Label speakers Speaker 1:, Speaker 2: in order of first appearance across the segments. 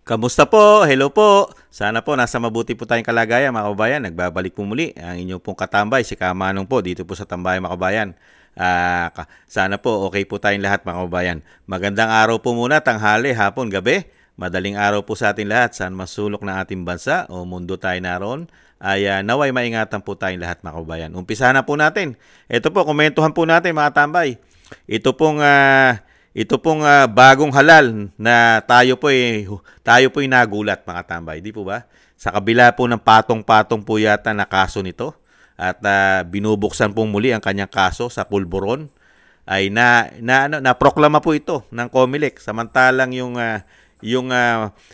Speaker 1: Kamusta po? Hello po. Sana po nasa mabuti po tayong kalagayan mga kababayan. Nagbabalik po muli ang inyong pong katambay, si Kamanong po dito po sa Tambayan mga kababayan. Sana po okay po tayong lahat mga kababayan. Magandang araw po muna, tanghali, hapon, gabi. Madaling araw po sa ating lahat. Saan masulok ng ating bansa o mundo tayo naroon ay naway maingatan po tayong lahat mga kababayan. Umpisa na po natin. Ito po, komentuhan po natin mga tambay. Ito pong bagong halal na tayo po ay nagulat mga tambay, di po ba? Sa kabila po ng patong-patong po yata na kaso nito at binubuksan po muli ang kanyang kaso sa pulburon ay naproklama po ito ng COMELEC samantalang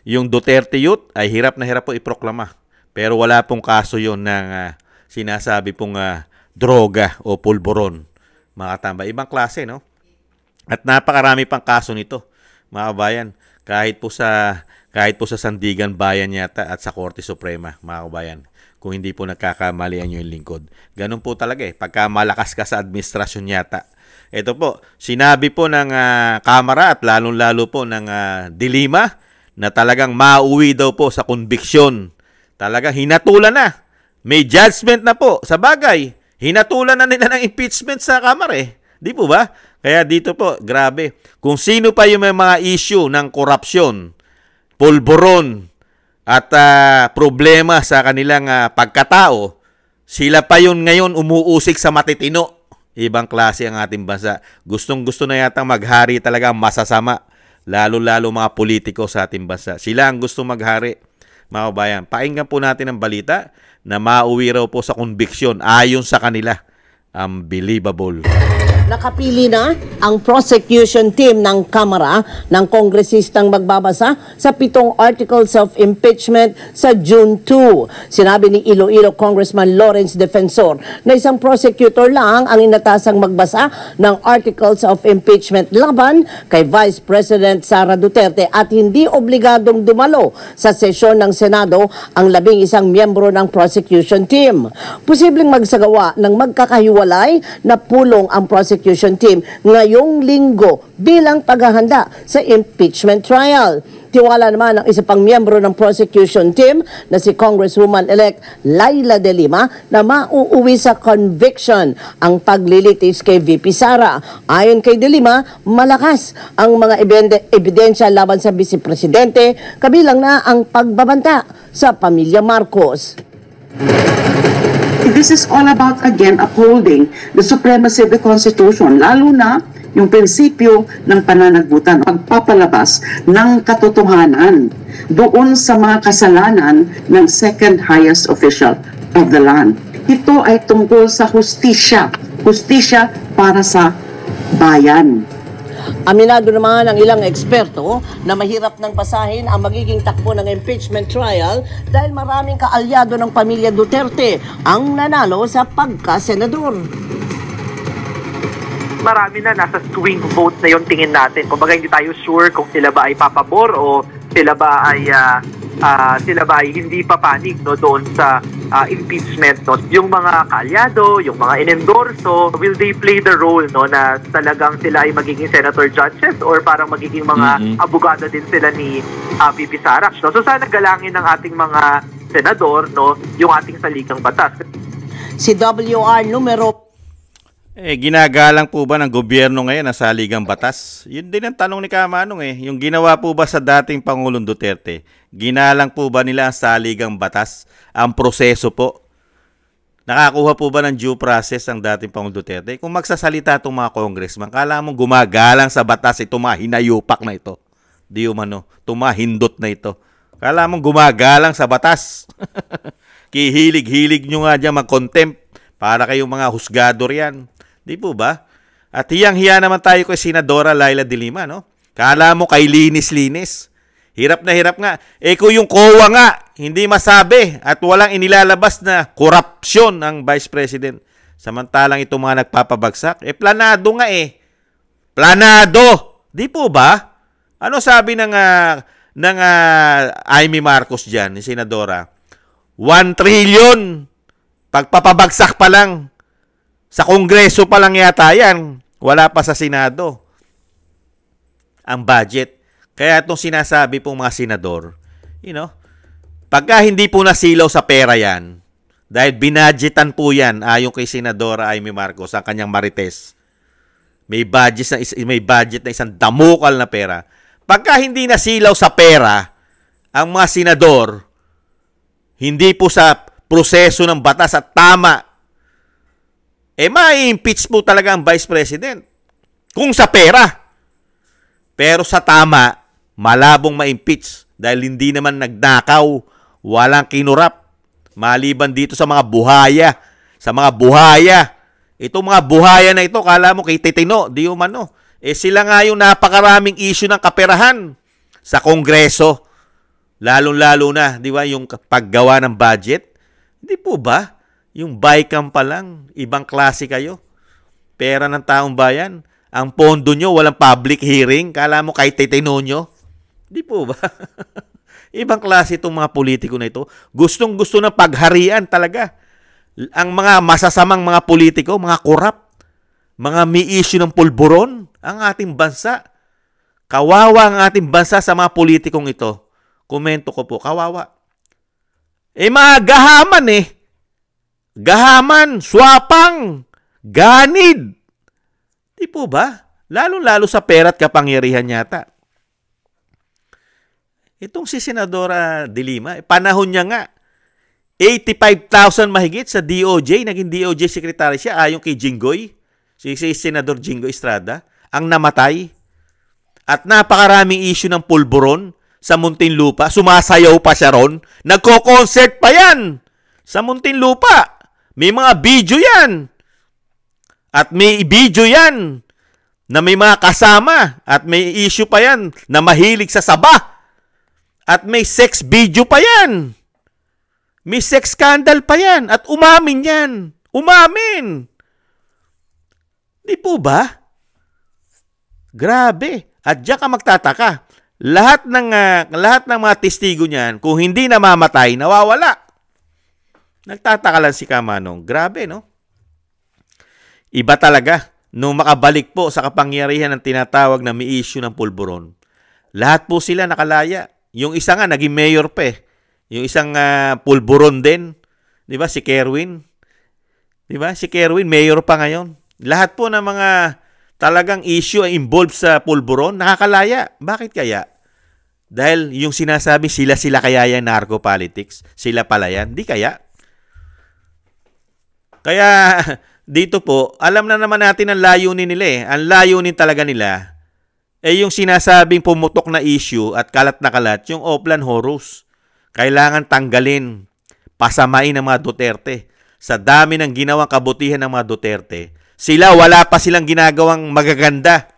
Speaker 1: yung Duterte Youth ay hirap na hirap po iproklama. Pero wala pong kaso yon ng sinasabi pong droga o pulburon mga tambay. Ibang klase, no? At napakarami pang kaso nito, mga kabayan, kahit po sa Sandigan Bayan yata at sa Korte Suprema, mga kabayan, kung hindi po nagkakamali ang yung lingkod. Ganun po talaga pagka malakas ka sa administrasyon yata. Ito po, sinabi po ng Kamara at lalong-lalo po ng Dilima na talagang mauwi daw po sa konbiksyon. Talagang hinatulan na. May judgment na po. Sa bagay, hinatulan na nila ng impeachment sa Kamara Di po ba? Kaya dito po, grabe. Kung sino pa yung may mga issue ng korupsyon, pulburon, at problema sa kanilang pagkatao, sila pa yun ngayon umuusik sa matitino. Ibang klase ang ating bansa. Gustong-gusto na yata maghari talaga masasama. Lalo-lalo mga politiko sa ating bansa. Sila ang gusto maghari. Mga kabayan, pakinggan po natin ang balita na mauwi raw po sa konbiksyon ayon sa kanila. Unbelievable.
Speaker 2: Nakapili na ang prosecution team ng Kamara ng kongresistang magbabasa sa 7 articles of impeachment sa June 2. Sinabi ni Iloilo Congressman Lawrence Defensor na isang prosecutor lang ang inatasang magbasa ng articles of impeachment laban kay Vice President Sara Duterte at hindi obligadong dumalo sa sesyon ng Senado ang 11 miyembro ng prosecution team. Posibleng magsagawa ng magkakahiwalay na pulong ang prosecution team ngayong linggo bilang paghahanda sa impeachment trial. Tiwala naman ng isa pang miyembro ng prosecution team na si Congresswoman-elect Laila De Lima na mauuwi sa conviction ang paglilitis kay VP Sara. Ayon kay De Lima, malakas ang mga ebidensya laban sa Vice Presidente, kabilang na ang pagbabanta sa pamilya Marcos.
Speaker 3: This is all about, again, upholding the supremacy of the Constitution, lalo na yung prinsipyo ng pananagutan, pagpapalabas ng katotohanan doon sa mga kasalanan ng second highest official of the land. Ito ay tungkol sa hustisya, hustisya para sa bayan.
Speaker 2: Aminado naman ang ilang eksperto na mahirap nang basahin ang magiging takbo ng impeachment trial dahil maraming kaalyado ng pamilya Duterte ang nanalo sa pagka-senador.
Speaker 4: Marami na nasa swing vote na yung tingin natin. Kumbaga hindi tayo sure kung sila ba ay papabor o sila ba ay hindi papanig doon sa impeachment. Yung mga kaalyado, yung mga inendorso, will they play the role na talagang sila ay magiging senator judges or parang magiging mga abogado din sila ni VP Sara? So sana galangin ng ating mga senador yung ating saligang batas.
Speaker 2: Si WR numero
Speaker 1: Ginagalang po ba ng gobyerno ngayon ang saligang batas? Yun din ang tanong ni Kamanong Yung ginawa po ba sa dating Pangulong Duterte? Ginalang po ba nila ang saligang batas? Ang proseso po? Nakakuha po ba ng due process ang dating Pangulong Duterte? Kung magsasalita itong mga congressman, kala mong gumagalang sa batas itong mga hinayupak na ito. Di umano, tumahindot na ito. Kala mong gumagalang sa batas. Kihilig-hilig nyo nga dyan mag-contempt para kayong mga husgador yan. Di po ba? At hiyang-hiya naman tayo kay Senadora Laila De Lima, Kala mo kay linis-linis. Hirap na hirap nga. Kung yung COA nga, hindi masabi at walang inilalabas na korupsyon ng Vice President. Samantalang itong mga nagpapabagsak, planado nga Planado! Di po ba? Ano sabi ng Amy Marcos dyan, ni Senadora? 1 trillion! Pagpapabagsak pa lang. Sa Kongreso pa lang yata yan. Wala pa sa Senado. Ang budget. Kaya itong sinasabi pong mga senador, You know, pagka hindi po nasilaw sa pera yan, dahil binadgetan po yan ayon kay Senadora Amy Marcos ang kanyang Marites. May budget na isang damukal na pera. Pagka hindi nasilaw sa pera ang mga senador, hindi po sa proseso ng batas at tama, ma-impeach po talaga ang Vice President. Kung sa pera. Pero sa tama, malabong ma-impeach dahil hindi naman nagnakaw, walang kinurap. Maliban dito sa mga buhaya. Sa mga buhaya. Itong mga buhaya na ito, kala mo kay Titino, di umano. Sila nga yung napakaraming issue ng kaperahan sa Kongreso. Lalong-lalo na, di ba, yung paggawa ng budget. Hindi po ba? Yung BICAM pa lang, ibang klase kayo. Pera ng taong bayan. Ang pondo nyo, walang public hearing. Kala mo kay Titino nyo. Hindi po ba? Ibang klase itong mga politiko na ito. Gustong-gusto ng pagharian talaga. Ang mga masasamang mga politiko, mga korap, mga may issue ng pulburon, ang ating bansa. Kawawa ang ating bansa sa mga politikong ito. Komento ko po, kawawa. Mga gahaman Gahaman, swapang, ganid. Di po ba? Lalo-lalo sa pera at kapangyarihan yata. Itong si Senadora De Lima, panahon niya nga, 85,000 mahigit sa DOJ, naging DOJ Secretary siya, ayon kay Jinggoy, si Senador Jinggoy Estrada, ang namatay. At napakaraming issue ng pulburon sa Muntinlupa, sumasayaw pa siya ron, nagko-concert pa yan sa Muntinlupa. May mga video yan. At may video yan na may mga kasama at may issue pa yan na mahilig sa saba. At may sex video pa yan. May sex scandal pa yan. At umamin yan. Umamin. Di po ba? Grabe. At diyan ka magtataka. Lahat ng mga testigo niyan, kung hindi namamatay, nawawala. Nagtataka lang si Kamanong. Grabe, no? Iba talaga. Nung makabalik po sa kapangyarihan ng tinatawag na may issue ng pulburon, lahat po sila nakalaya. Yung isa nga, naging mayor pa eh. Yung isang pulburon din. Di ba? Si Kerwin. Di ba? Si Kerwin, mayor pa ngayon. Lahat po ng mga talagang issue ay involved sa pulburon, nakakalaya. Bakit kaya? Dahil yung sinasabi, sila kaya yan narco politics. Sila pala yan. Di kaya? Kaya dito po, alam na naman natin ang layunin nila eh. Ang layunin talaga nila yung sinasabing pumutok na issue at kalat na kalat, yung Oplan Horus. Kailangan tanggalin, pasamain ng mga Duterte. Sa dami ng ginawang kabutihan ng mga Duterte, wala pa silang ginagawang magaganda.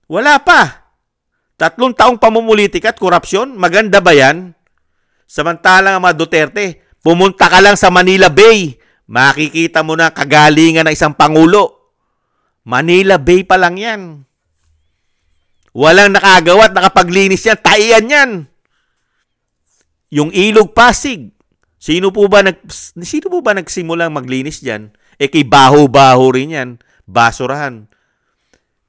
Speaker 1: Wala pa. 3 taong pamumulitik at korupsyon, maganda ba yan? Samantalang ang mga Duterte, pumunta ka lang sa Manila Bay, makikita mo na kagalingan ng isang pangulo. Manila Bay pa lang yan. Walang nakagawa at nakapaglinis yan. Taian yan. Yung Ilog Pasig. Sino po ba nagsimulang maglinis dyan? Kay baho-baho rin yan. Basurahan.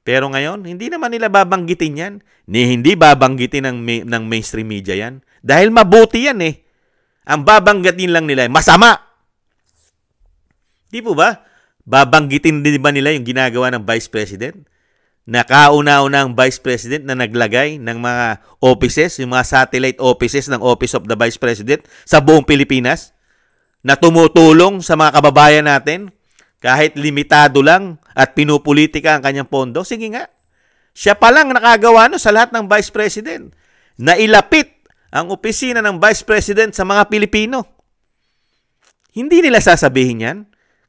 Speaker 1: Pero ngayon, hindi naman nila babanggitin yan. Hindi babanggitin ng mainstream media yan. Dahil mabuti yan eh. Ang babanggitin lang nila, masama. Di po ba? Babanggitin din ba nila yung ginagawa ng Vice President? Nakauna-una ang Vice President na naglagay ng mga offices, yung mga satellite offices ng Office of the Vice President sa buong Pilipinas na tumutulong sa mga kababayan natin kahit limitado lang at pinupolitika ang kanyang pondo. Sige nga, siya pa lang nakagawa sa lahat ng Vice President na ilapit ang opisina ng Vice President sa mga Pilipino. Hindi nila sasabihin yan.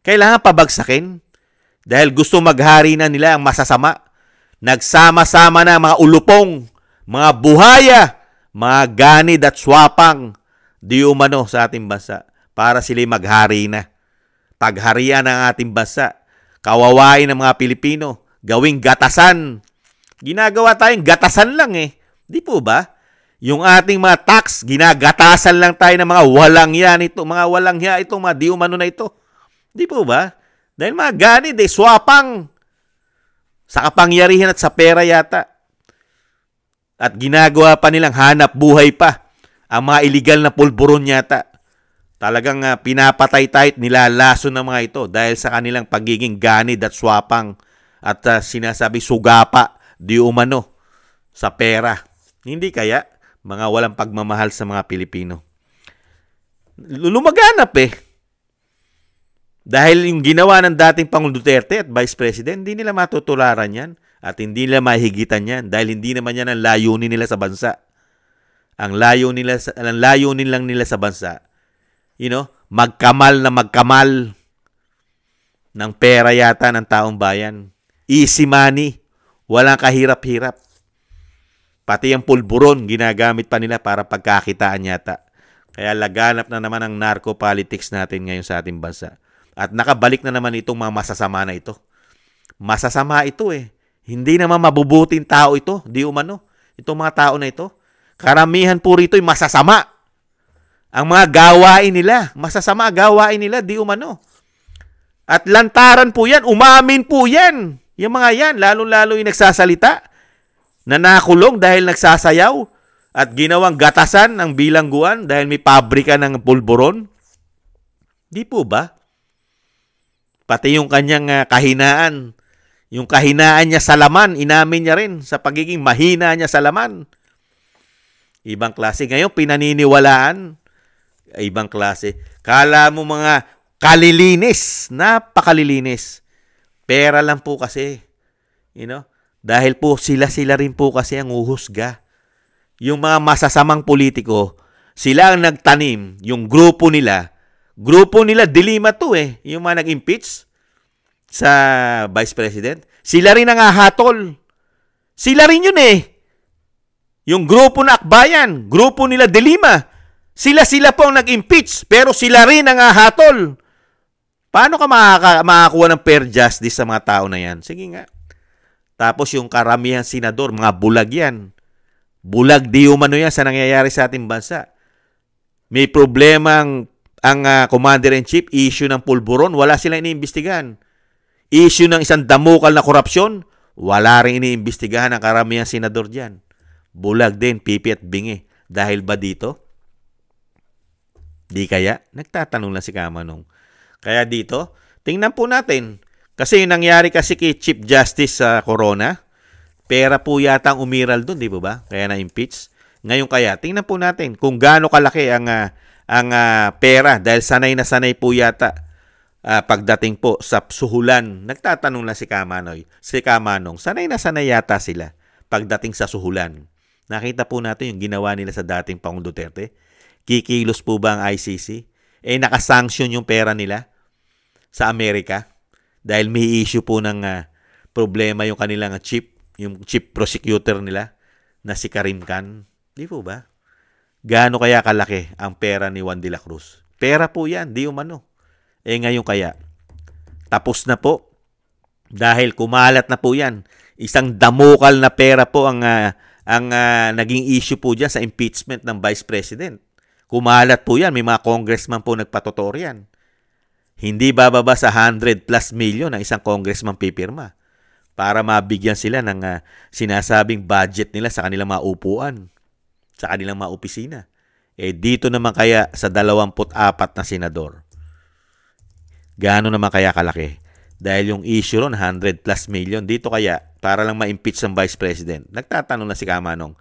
Speaker 1: Kailangan pabagsakin dahil gusto maghari na nila ang masasama. Nagsama-sama na mga ulupong, mga buhaya, mga ganid at swapang di umano sa ating bansa para sila maghari na. Pagharian ng ating bansa, kawawain ng mga Pilipino, gawing gatasan. Ginagawa tayong gatasan lang eh. Di po ba? Yung ating mga tax, ginagatasan lang tayo ng mga walang yan ito, mga walang yan ito, mga di umano na ito. Di po ba? Dahil mga ganid swapang sa kapangyarihan at sa pera yata. At ginagawa pa nilang hanap buhay pa ang mga illegal na pulburon yata. Talagang pinapatay tayo at nilalaso ng mga ito dahil sa kanilang pagiging ganid at swapang at sinasabi sugapa di umano sa pera. Hindi kaya mga walang pagmamahal sa mga Pilipino. Lumaganap Dahil yung ginawa ng dating Pangulong Duterte at Vice President, hindi nila matutularan yan at hindi nila mahigitan yan dahil hindi naman yan ang layunin nila sa bansa. Ang layunin lang nila sa bansa, magkamal ng pera yata ng taong bayan. Easy money, walang kahirap-hirap. Pati ang pulburon, ginagamit pa nila para pagkakitaan yata. Kaya laganap na naman ang narco-politics natin ngayon sa ating bansa. At nakabalik na naman itong mga masasama na ito. Masasama ito Hindi naman mabubuting tao ito, di umano. Itong mga tao na ito. Karamihan po rito ay masasama. Ang mga gawain nila, masasama gawain nila, di umano. At lantaran po yan, umamin po yan. Yung mga yan, lalo-lalo yung nagsasalita na nakulong dahil nagsasayaw at ginawang gatasan ng bilangguan dahil may pabrika ng pulburon. Di po ba? Pati yung kanyang kahinaan, yung kahinaan niya sa laman, inamin niya rin sa pagiging mahina niya sa laman. Ibang klase. Ngayon, pinaniniwalaan, ibang klase. Kala mo mga kalilinis, napakalilinis. Pera lang po kasi. Dahil po sila rin po kasi ang uhusga. Yung mga masasamang politiko, sila ang nagtanim, yung grupo nila, dilima to yung mga nag-impeach sa Vice President. Sila rin ang hahatol. Sila rin yun Yung grupo na Akbayan, grupo nila Dilima, sila po ang nag-impeach, pero sila rin ang hahatol. Paano ka makakuha ng fair justice sa mga tao na yan? Sige nga. Tapos yung karamihan senador, mga bulag yan. Bulag di umano yan sa nangyayari sa ating bansa. May problema ang Commander-in-Chief, issue ng pulburon, wala silang iniimbestigahan. Issue ng isang damukal na korupsyon, wala rin iniimbestigahan ang karamihan senador dyan. Bulag din, pipi at bingi. Dahil ba dito? Di kaya? Nagtatanong lang si Kamanong. Kaya dito, tingnan po natin. Kasi yung nangyari kasi kay Chief Justice sa Corona, pera po yata ang umiral doon, di ba ba? Kaya na-impeach. Ngayon kaya, tingnan po natin kung gaano kalaki ang pera dahil sanay na sanay po yata pagdating po sa suhulan. Nagtatanong lang si Kamanong, sanay na sanay yata sila pagdating sa suhulan. Nakita po natin yung ginawa nila sa dating Pangulong Duterte. Kikilos po ba ang ICC? Nakasanction yung pera nila sa Amerika dahil may issue po ng problema yung kanilang yung chief prosecutor nila na si Karim Khan. Di po ba? Gaano kaya kalaki ang pera ni Juan de la Cruz? Pera po yan, di umano. Ngayon kaya, tapos na po dahil kumalat na po yan. Isang damukal na pera po ang naging issue po dyan sa impeachment ng Vice President. Kumalat po yan. May mga congressman po nagpatotoo yan. Hindi bababa sa 100 plus million ang isang congressman pipirma para mabigyan sila ng sinasabing budget nila sa kanilang mga upuan, sa kanilang mga opisina. Dito naman kaya sa 24 na senador, gaano naman kaya kalaki? Dahil yung issue ron, 100 plus million. Dito kaya, para lang ma-impeach ng Vice President. Nagtatanong na si Kamanong,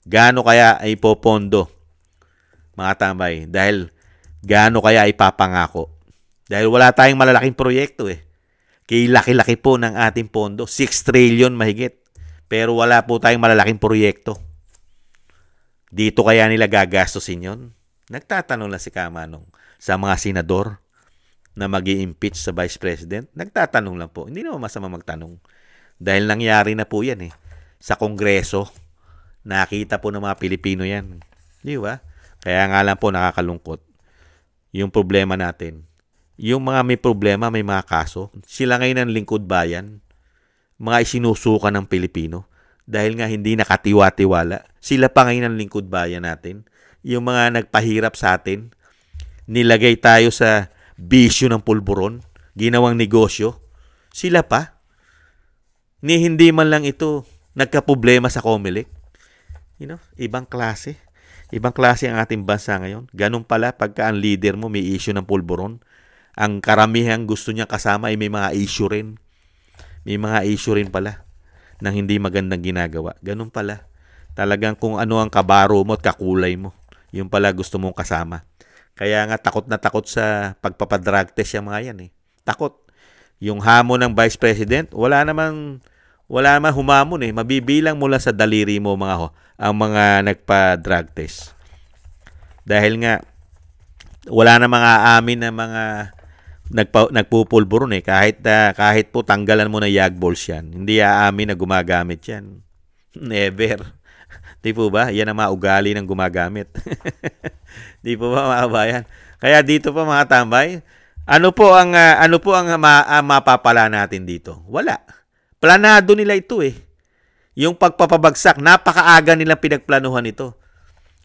Speaker 1: gaano kaya ay popondo, mga tambay? Dahil gaano kaya ipapangako? Dahil wala tayong malalaking proyekto Kaya laki-laki po ng ating pondo. 6 trillion mahigit. Pero wala po tayong malalaking proyekto. Dito kaya nila gagastusin yun? Nagtatanong lang si Kamanong sa mga senador na mag-i-impeach sa Vice President. Nagtatanong lang po. Hindi naman masama magtanong. Dahil nangyari na po yan sa Kongreso. Nakita po ng mga Pilipino yan. Di ba? Kaya nga lang po nakakalungkot. Yung problema natin. Yung mga may problema, may mga kaso. Sila ngayon ang lingkod bayan. Mga isinusuka ng Pilipino. Dahil nga hindi nakatiwa-tiwala. Sila pa ngayon ang lingkod bayan natin. Yung mga nagpahirap sa atin. Nilagay tayo sa bisyo ng pulburon. Ginawang negosyo. Sila pa. Hindi man lang ito nagkaproblema sa COMELEC. Ibang klase. Ibang klase ang ating bansa ngayon. Ganun pala pagka ang leader mo may issue ng pulburon. Ang karamihan gusto niya kasama ay may mga issue rin. May mga issue rin pala ng hindi magandang ginagawa. Ganun pala. Talagang kung ano ang kabaro mo at kakulay mo, yung pala gusto mong kasama. Kaya nga takot na takot sa pagpapadrug test yung mga yan eh. Takot. Yung hamon ng Vice President, wala naman humamon eh. Mabibilang mo lang sa daliri mo ang mga nagpa-drug test. Dahil nga wala na mga amin na mga nagpupulburon eh. Kahit po tanggalan mo na yag balls yan, hindi aamin na gumagamit yan. Never. Di po ba? Yan ang mga ugali ng gumagamit. Di po ba mga kabayan? Kaya dito po mga tambay, ano po ang mapapala natin dito? Wala. Planado nila ito eh. Yung pagpapabagsak, napakaaga nilang pinagplanuhan ito.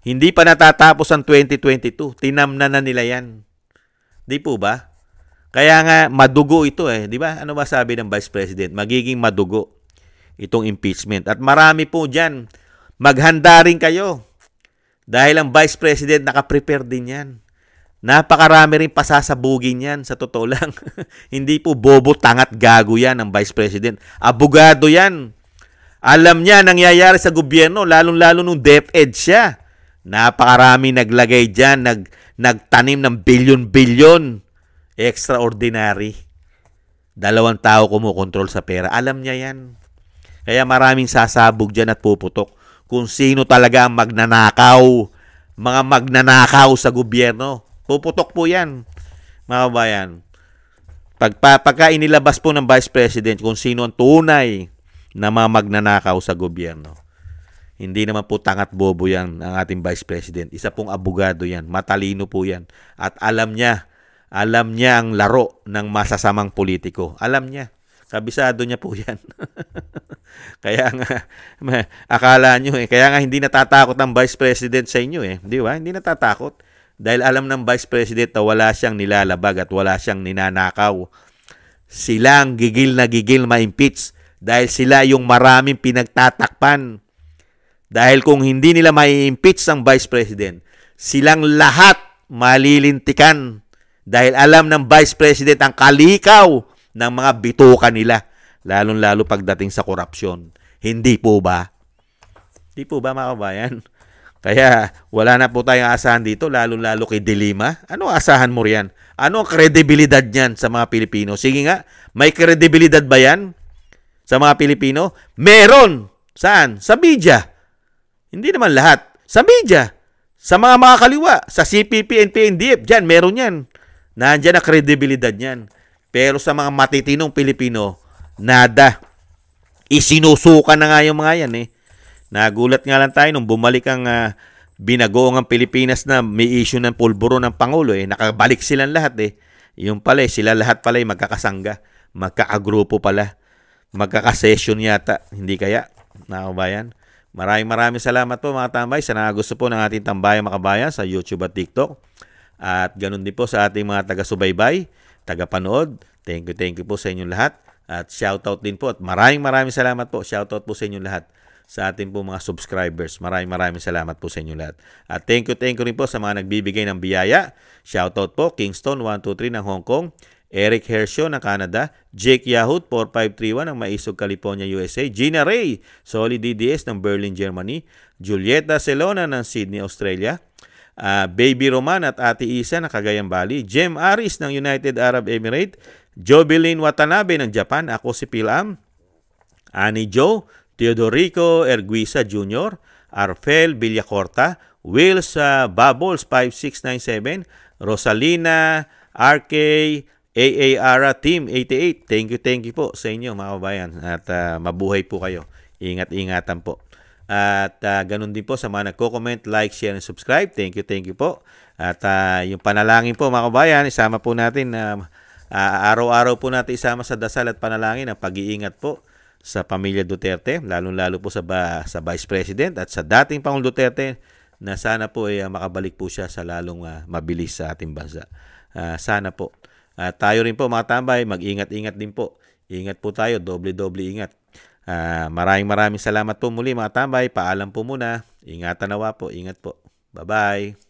Speaker 1: Hindi pa natatapos ang 2022. Tinamnan na nila yan. Di po ba? Kaya nga madugo ito eh. Di ba? Ano ba sabi ng Vice President? Magiging madugo itong impeachment. At marami po dyan. Maghanda rin kayo. Dahil ang Vice President nakaprepare din yan. Napakarami rin pasasabugin yan, sa totoo lang. Hindi po bobo, tangat, gago yan ang Vice President. Abogado yan. Alam niya nangyayari sa gobyerno, lalong-lalo nung DepEd siya. Napakarami naglagay dyan, nagtanim ng bilyon-bilyon. Extraordinary. 2 tao kumukontrol sa pera. Alam niya yan. Kaya maraming sasabog dyan at puputok kung sino talaga ang magnanakaw. Mga magnanakaw sa gobyerno. Puputok po yan, mga kabayan. Pagka inilabas po ng Vice President kung sino ang tunay na mga magnanakaw sa gobyerno. Hindi naman po tangat bobo yan ang ating Vice President. Isa pong abogado yan. Matalino po yan. At alam niya ang laro ng masasamang politiko. Alam niya. Kabisado niya po yan. Kaya nga, akala nyo eh. Kaya nga hindi natatakot ang Vice President sa inyo eh. Di ba? Hindi natatakot. Dahil alam ng Vice President na wala siyang nilalabag at wala siyang ninanakaw. Sila ang gigil na gigil ma-impeach dahil sila yung maraming pinagtatakpan. Dahil kung hindi nila ma-impeach ang Vice President, silang lahat malilintikan. Dahil alam ng Vice President ang kalikaw ng mga bituka nila. Lalong-lalo pagdating sa korupsyon. Hindi po ba? Hindi po ba mga kabayan? Kaya wala na po tayong asahan dito, lalo-lalo kay De Lima. Ano asahan mo riyan? Ano ang kredibilidad niyan sa mga Pilipino? Sige nga, may kredibilidad ba yan sa mga Pilipino? Meron! Saan? Sa media. Hindi naman lahat. Sa media. Sa mga kaliwa. Sa CPP, NP, NDF. Diyan, meron yan. Nandiyan ang kredibilidad niyan. Pero sa mga matitinong Pilipino, nada. Isinusuka na nga yung mga yan eh. Nagulat nga lang tayo nung bumalik ang binagoong ang Pilipinas na may issue ng pulburo ng Pangulo eh. Nakabalik silang lahat eh. Yung pala sila lahat pala magkakasangga. Magkaagrupo pala. Magkakasession yata. Hindi kaya? Nakabayan. Maraming salamat po mga tambay sa gusto po ng ating tambayan mga kabayan sa YouTube at TikTok. At ganun din po sa ating mga taga-subaybay, taga-panood. Thank you po sa inyong lahat. At shoutout din po. At maraming salamat po. Shoutout po sa inyong lahat. Sa ating po mga subscribers. Maraming salamat po sa inyo lahat. At thank you rin po sa mga nagbibigay ng biyaya. Shoutout po, Kingston 123 ng Hong Kong, Eric Hershio ng Canada, Jake Yahut 4531 ng Maisog, California, USA, Gina Ray, Solid DDS ng Berlin, Germany, Julieta Celona ng Sydney, Australia, Baby Roman at Ate Isa ng Cagayan Valley, Jem Aris ng United Arab Emirates, Jovelyn Watanabe ng Japan, ako si Pilam, Annie Joe, Teodorico Erguisa Jr., Arfel Villacorta, Wills Bubbles 5697, Rosalina, RK, AAR Team 88. Thank you po sa inyo mga kabayan. At mabuhay po kayo. Ingat-ingatan po. At ganun din po sa mga nagko-comment, like, share, and subscribe. Thank you po. At yung panalangin po mga kabayan, isama po natin araw-araw po natin isama sa dasal at panalangin ang pag-iingat po sa pamilya Duterte, lalong-lalo po sa Vice President at sa dating Pangulong Duterte na sana po ay makabalik po siya sa lalong mabilis sa ating bansa. Sana po. Tayo rin po mga tambay, mag-ingat-ingat din po. Ingat po tayo, doble-doble ingat. Maraming salamat po muli mga tambay. Paalam po muna Ingatan nawa po. Ingat po. Bye-bye.